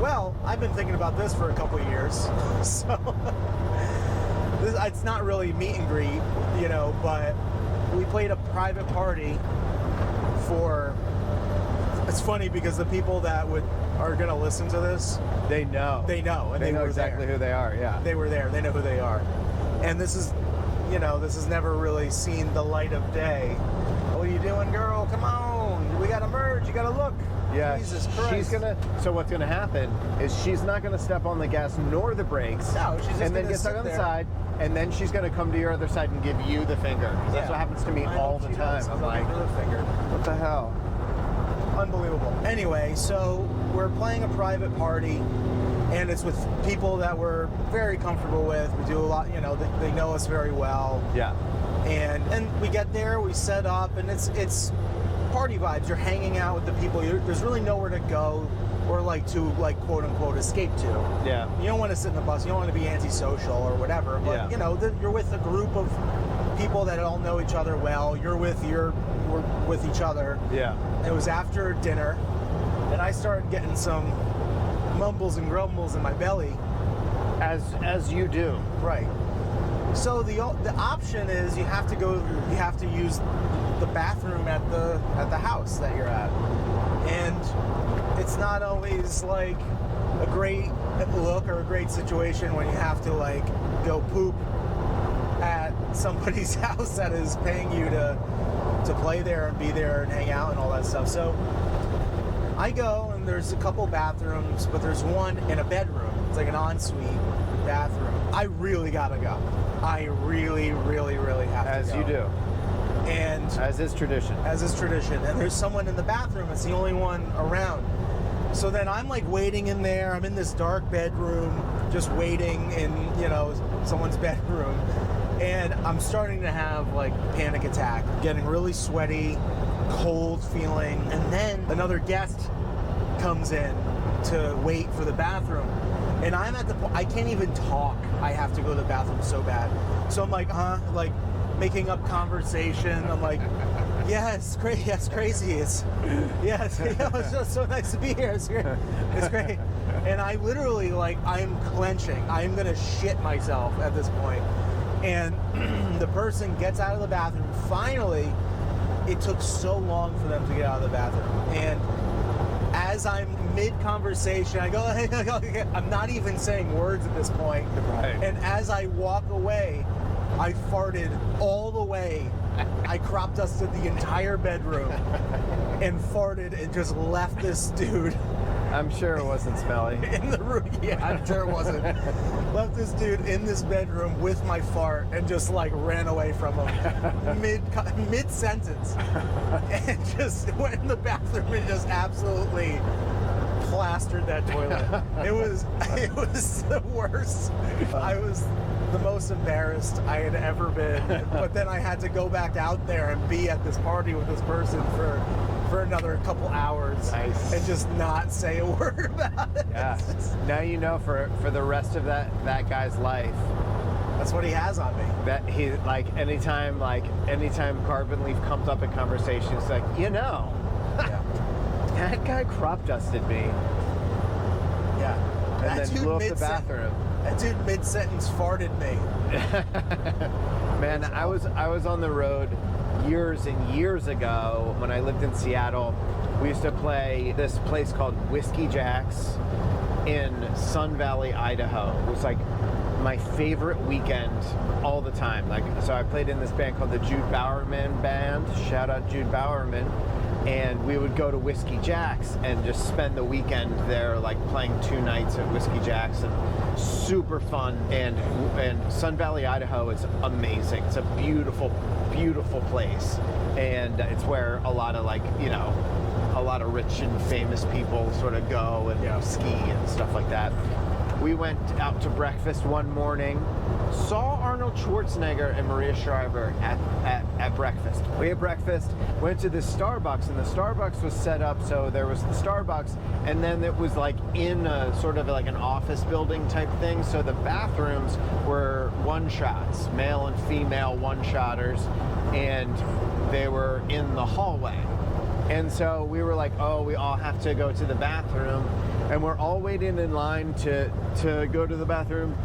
Well, I've been thinking about this for a couple of years, so it's not really meet and greet, you know, but we played a private party for. It's funny because the people that are going to listen to this, They know. and They know exactly who they are. Yeah. They were there. They know who they are, and this is, you know, this has never really seen the light of day. What are you doing, girl? Come on, we got to merge. You got to look. Yeah, Jesus Christ. So what's gonna happen is she's not gonna step on the gas nor the brakes. No, she's just and then gonna get stuck sit on the there. side, and then she's gonna come to your other side and give you the finger. 'Cause that's what happens to me all the time. I'm like, the finger. what the hell? Unbelievable. Anyway, so we're playing a private party, and it's with people that we're very comfortable with. We do a lot, you know, they know us very well. Yeah. And we get there, we set up, and it's party vibes. You're hanging out with the people. There's really nowhere to go or to quote unquote escape to. Yeah. You don't want to sit in the bus. You don't want to be antisocial or whatever. But you know, you're with a group of people that all know each other well. We're with each other. Yeah. It was after dinner, and I started getting some mumbles and grumbles in my belly. As you do. Right. So the option is you have to use the bathroom at the house that you're at, and it's not always like a great look or a great situation when you have to like go poop at somebody's house that is paying you to play there and be there and hang out and all that stuff. So I go, and there's a couple bathrooms, but there's one in a bedroom. It's like an ensuite bathroom. I really gotta go. I really, really, really have to go. As you do. And as is tradition. And there's someone in the bathroom. It's the only one around. So then I'm like waiting in there. I'm in this dark bedroom, just waiting in, you know, someone's bedroom. And I'm starting to have like panic attack, getting really sweaty, cold feeling. And then another guest comes in to wait for the bathroom. And I'm at the point, I can't even talk. I have to go to the bathroom so bad. So I'm like, like making up conversation. I'm like, yes, great, yes, crazy. It's just so nice to be here. It's great. It's great. And I literally, like, I'm clenching. I'm going to shit myself at this point. And the person gets out of the bathroom. Finally, it took so long for them to get out of the bathroom. And as I'm mid-conversation, I go, I'm not even saying words at this point. Right. And as I walk away, I farted all the way. I crop dusted the entire bedroom and farted and just left this dude. I'm sure it wasn't smelly. In the room. Yeah, I'm sure it wasn't. Left this dude in this bedroom with my fart and just like ran away from him mid-sentence. And just went in the bathroom and just absolutely plastered that toilet. It was the worst. I was the most embarrassed I had ever been. But then I had to go back out there and be at this party with this person for another couple hours. Nice. And just not say a word about it. Yeah. Now you know for the rest of that guy's life. That's what he has on me. That he anytime Carbon Leaf comes up in conversation, it's like, you know, that guy crop dusted me. Yeah. And then blew up the bathroom. That dude mid-sentence farted me. Man, I was on the road years and years ago when I lived in Seattle. We used to play this place called Whiskey Jack's in Sun Valley, Idaho. It was like my favorite weekend all the time. So I played in this band called the Jude Bowerman Band. Shout out Jude Bowerman. And we would go to Whiskey Jack's and just spend the weekend there, like playing 2 nights at Whiskey Jack's, and super fun. And Sun Valley, Idaho is amazing. It's a beautiful, beautiful place. And it's where a lot of a lot of rich and famous people sort of go and ski and stuff like that. We went out to breakfast one morning, saw Arnold Schwarzenegger and Maria Shriver at breakfast. We had breakfast, went to this Starbucks, and the Starbucks was set up so there was the Starbucks, and then it was like in a sort of like an office building type thing, so the bathrooms were one-shots, male and female one-shotters, and they were in the hallway. And so we were like, oh, we all have to go to the bathroom. and we're all waiting in line to go to the bathroom.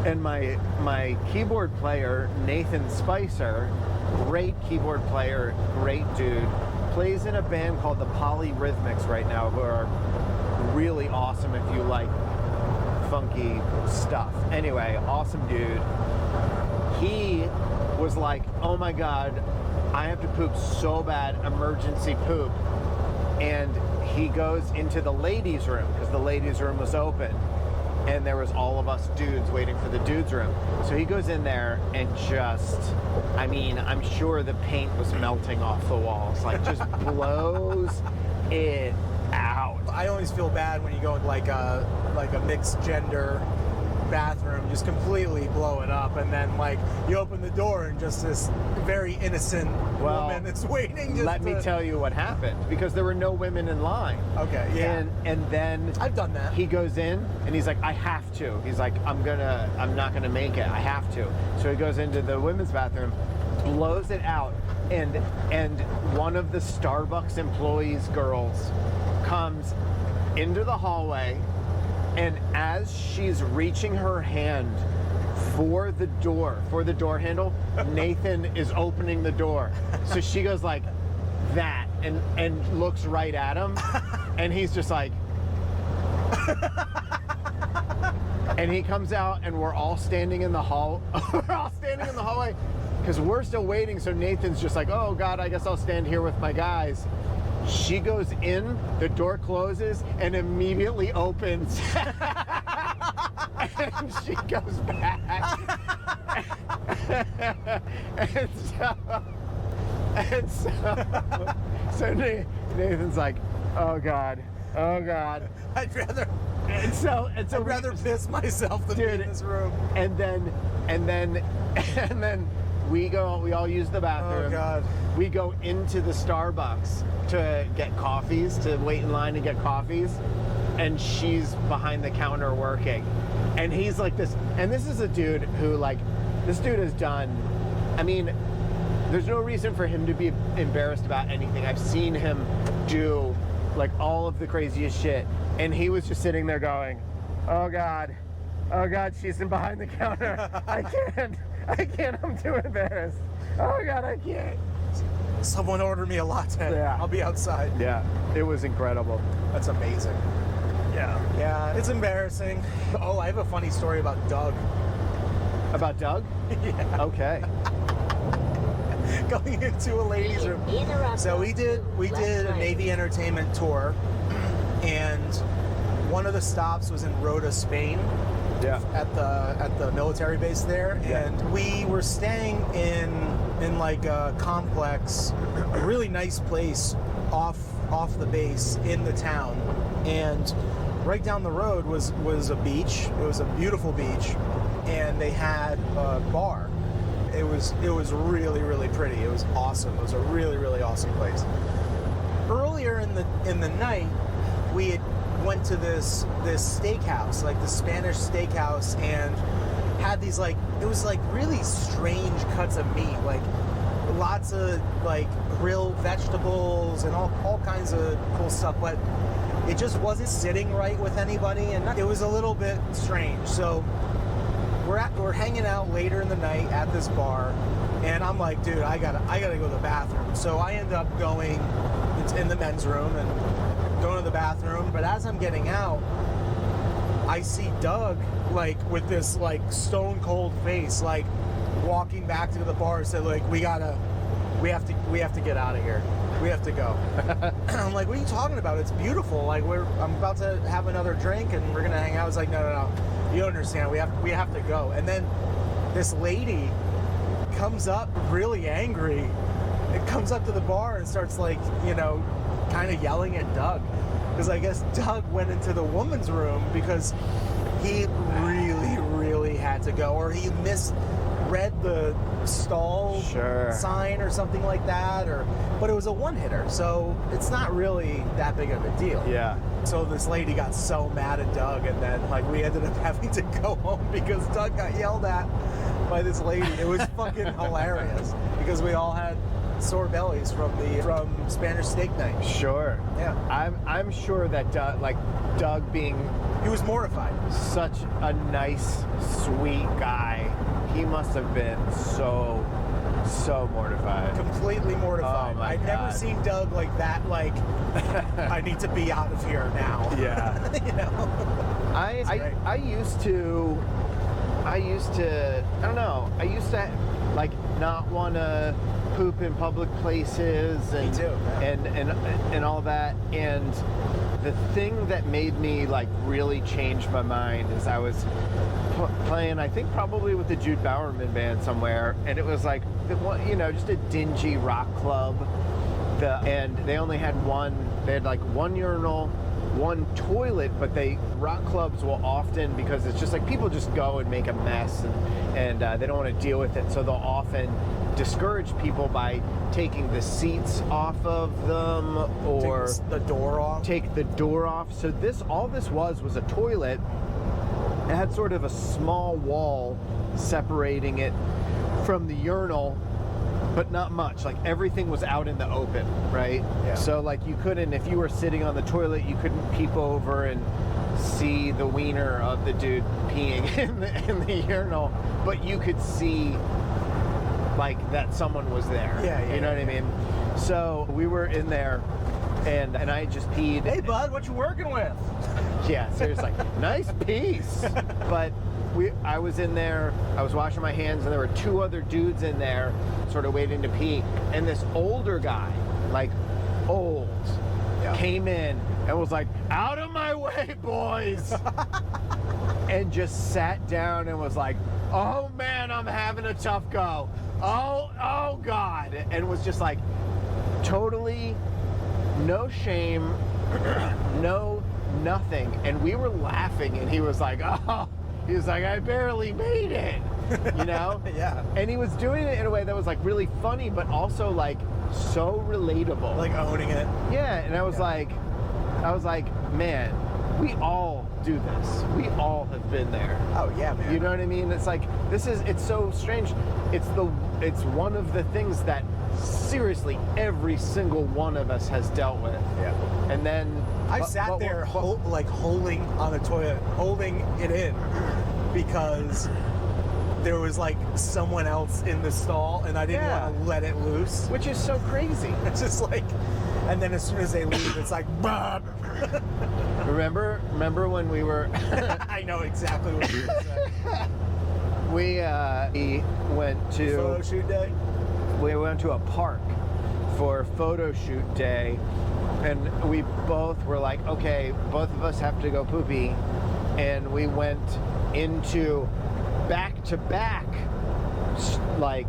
And my keyboard player, Nathan Spicer, great keyboard player, great dude, plays in a band called the Polyrhythmics right now, who are really awesome if you like funky stuff. Anyway, awesome dude. He was like, oh my God, I have to poop so bad, emergency poop. And he goes into the ladies' room, because the ladies' room was open. And there was all of us dudes waiting for the dudes' room. So he goes in there and just, I mean, I'm sure the paint was melting off the walls. Like, just blows it out. I always feel bad when you go in like a mixed gender bathroom, just completely blow it up, and then like you open the door and just this very innocent woman that's waiting. Just let me tell you what happened, because there were no women in line. Okay, yeah. And then I've done that. He goes in and he's like, I have to. He's like, I'm not gonna make it. I have to. So he goes into the women's bathroom, blows it out, and one of the Starbucks employees' girls comes into the hallway, and as she's reaching her hand for the door handle, Nathan is opening the door. So she goes like that and looks right at him, and he's just like, and he comes out, and we're all standing in the hallway because we're still waiting. So Nathan's just like, oh God, I guess I'll stand here with my guys. She goes in, the door closes, and immediately opens. And she goes back. So Nathan's like, oh God. I'd rather piss myself than be in this room. And then we all use the bathroom. Oh God. We go into the Starbucks to get coffees, to wait in line to get coffees, and she's behind the counter working. And he's like this, and this is a dude who, like, this dude has done, I mean, there's no reason for him to be embarrassed about anything. I've seen him do like all of the craziest shit, and he was just sitting there going, oh God, she's in behind the counter. I can't, I'm too embarrassed. Oh God, I can't. Someone order me a latte. Yeah. I'll be outside. Yeah, it was incredible. That's amazing. Yeah, it's embarrassing. Oh, I have a funny story about Doug. About Doug? Yeah. Okay. Going into a ladies' room. So we did a Navy entertainment tour, and one of the stops was in Rota, Spain. Yeah. At the military base there, yeah. And we were staying in like a complex, a really nice place off the base in the town, and right down the road was a beach. It was a beautiful beach, and they had a bar. It was really, really pretty. It was awesome. It was a really, really awesome place. Earlier in the night, we had went to this steakhouse, like the Spanish steakhouse, and had these like, it was like really strange cuts of meat, like lots of like grilled vegetables and all kinds of cool stuff, but it just wasn't sitting right with anybody, and it was a little bit strange. So we're hanging out later in the night at this bar, and I'm like, dude, I gotta go to the bathroom. So I end up going in the men's room and going to the bathroom. But as I'm getting out, I see Doug like with this like stone cold face, like walking back to the bar and said, like, we have to get out of here. We have to go. I'm like, what are you talking about? It's beautiful. Like, I'm about to have another drink and we're gonna hang out. I was like, no. You don't understand. We have to go. And then this lady comes up really angry. It comes up to the bar and starts like, kind of yelling at Doug. Because I guess Doug went into the woman's room because he really, really had to go. Or he misread the stall sign or something like that. But it was a one-hitter, so it's not really that big of a deal. Yeah. So this lady got so mad at Doug, and then like we ended up having to go home because Doug got yelled at by this lady. It was fucking hilarious because we all had sore bellies from Spanish steak night. Sure. Yeah. I'm sure that Doug being He was mortified. such a nice, sweet guy, he must have been so mortified. Completely mortified. Oh my I'd never God. seen Doug like that. Like, I need to be out of here now. Yeah. You know. I used to I don't know. I used to like not want to poop in public places and Me too, yeah. and all that. And the thing that made me like really change my mind is I was playing, I think probably with the Jude Bowerman band somewhere, and it was like just a dingy rock club. And they only had they had like one urinal, one toilet, but rock clubs will often, because it's just like people just go and make a mess and they don't want to deal with it, so they'll often discourage people by taking the seats off of them or Take the door off. take the door off. So all this was a toilet. It had sort of a small wall separating it from the urinal, but not much. Like everything was out in the open, right? Yeah. So like you couldn't, if you were sitting on the toilet, you couldn't peep over and see the wiener of the dude peeing in the urinal, but you could see like that someone was there. Yeah, You know what I mean? So we were in there, and I just peed. Hey, bud, what you working with? Yeah, seriously. Nice piece. But I was in there, I was washing my hands, and there were two other dudes in there sort of waiting to pee. And this older guy, like old, came in and was like, "Out of my way, boys." And just sat down and was like, "Oh man, I'm having a tough go. Oh God." And was just like totally no shame, no nothing. And we were laughing, and he was like, "I barely made it." You know? Yeah. And he was doing it in a way that was like really funny, but also like so relatable. Like owning it. Yeah, and I was like, man, we all do this. We all have been there. Oh yeah, man. You know what I mean? It's like it's so strange. It's one of the things that seriously every single one of us has dealt with. Yeah. And then I've sat there holding on a toilet, holding it in, because there was like someone else in the stall, and I didn't want to let it loose. which is so crazy. It's just like, and then as soon as they leave, it's like, bah! Remember when we were I know exactly what you're saying. we went to Photo shoot day. we went to a park for photo shoot day, and we both were like, okay, both of us have to go poopy, and we went into back-to-back like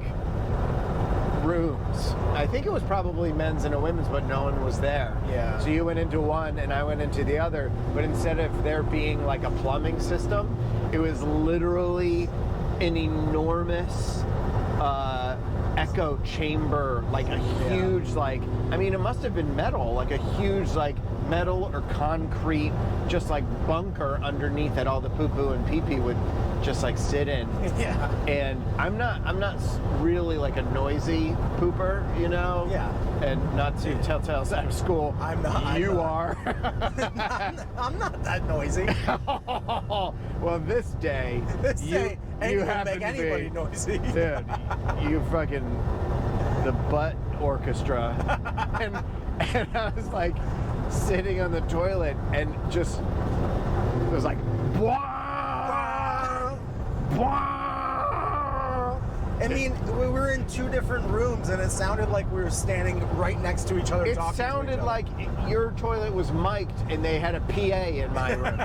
rooms. I think it was probably men's and a women's, but no one was there. Yeah. So you went into one and I went into the other, but instead of there being like a plumbing system, it was literally an enormous echo chamber, like a huge, like, I mean, it must have been metal, like a huge, like, metal or concrete, just like bunker underneath that all the poo-poo and pee-pee would just like sit in. Yeah. And I'm not really like a noisy pooper, you know? Yeah. And not to tell tales out of school. I'm not. You are. I'm not that noisy. Well, this day, you anyone happen make to anybody be, noisy. dude, you fucking the butt orchestra. and I was like sitting on the toilet and just it was like Bwah! Bwah! I mean, we were in two different rooms, and it sounded like we were standing right next to each other. It talking sounded to each other. like your toilet was mic'd and they had a PA in my room.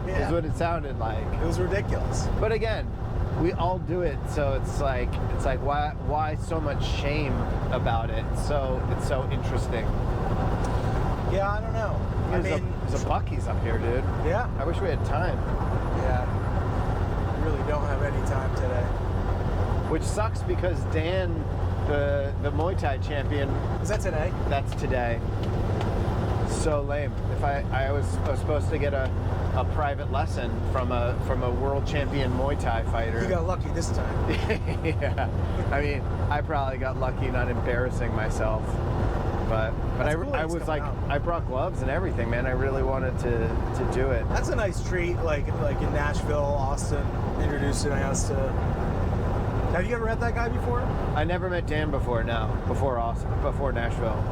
Yeah. Is what it sounded like. It was ridiculous. But again, we all do it, so it's like why so much shame about it? So it's so interesting. Yeah, I don't know. There's a Buc-ee's up here, dude. Yeah. I wish we had time. Yeah. We really don't have any time today. Which sucks because Dan, the Muay Thai champion, Is that today? that's today. So lame. If I was supposed to get a a private lesson from a world champion Muay Thai fighter. You got lucky this time. Yeah, I mean, I probably got lucky not embarrassing myself, but That's cool I it's was coming like, out. I brought gloves and everything, man. I really wanted to do it. That's a nice treat, like in Nashville, Austin, introducing us to. Have you ever met that guy before? I never met Dan before. No, before Nashville.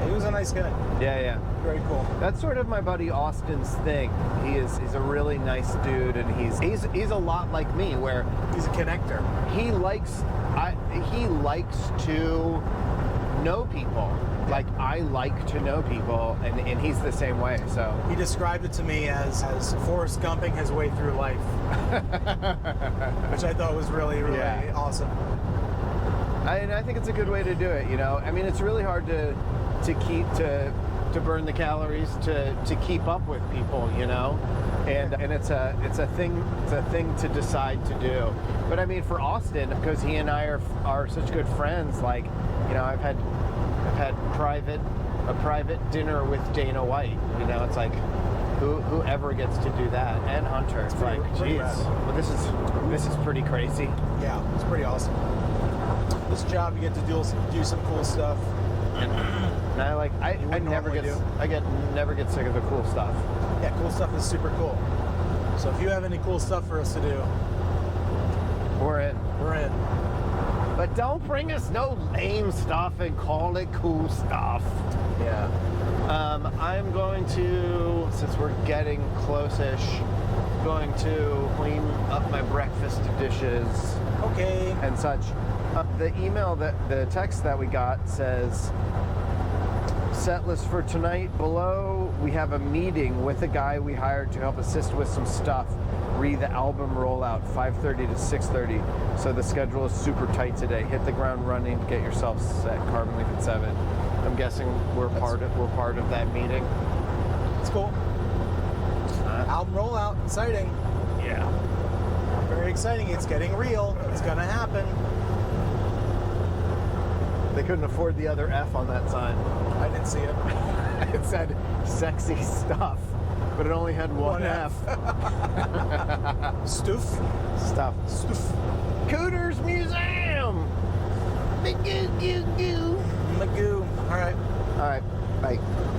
He was a nice guy. Yeah. Very cool. That's sort of my buddy Austin's thing. He's a really nice dude, and he's a lot like me, where He's a connector. he likes to know people. Like, I like to know people, and he's the same way. So He described it to me as Forrest Gumping his way through life, which I thought was really, really Yeah. awesome. I think it's a good way to do it. You know, I mean, it's really hard to burn the calories to keep up with people. You know, and it's a thing to decide to do. But I mean, for Austin, because he and I are such good friends, like, you know, I've had a private dinner with Dana White. You know, it's like, whoever gets to do that, and Hunter. It's like, pretty geez, rad. well, this is pretty crazy. Yeah, it's pretty awesome. This job, you get to do some cool stuff. And I wouldn't normally do. never get sick of the cool stuff. Yeah, cool stuff is super cool. So if you have any cool stuff for us to do, We're in. we're in. But don't bring us no lame stuff and call it cool stuff. Yeah. I'm going to, since we're getting close-ish, going to clean up my breakfast dishes Okay. and such. The text that we got says, set list for tonight below. We have a meeting with a guy we hired to help assist with some stuff. Read the album rollout 5:30 to 6:30. So the schedule is super tight today. Hit the ground running. Get yourself set. Carbon Leaf at 7. I'm guessing we're part of that meeting. It's cool. Album rollout, exciting. Yeah. Very exciting. It's getting real. It's gonna happen. They couldn't afford the other F on that sign. I didn't see it. It said sexy stuff, but it only had one F. Stoof. Stuff. Stoof. Cooters Museum. Goo. Magoo. All right. All right. Bye.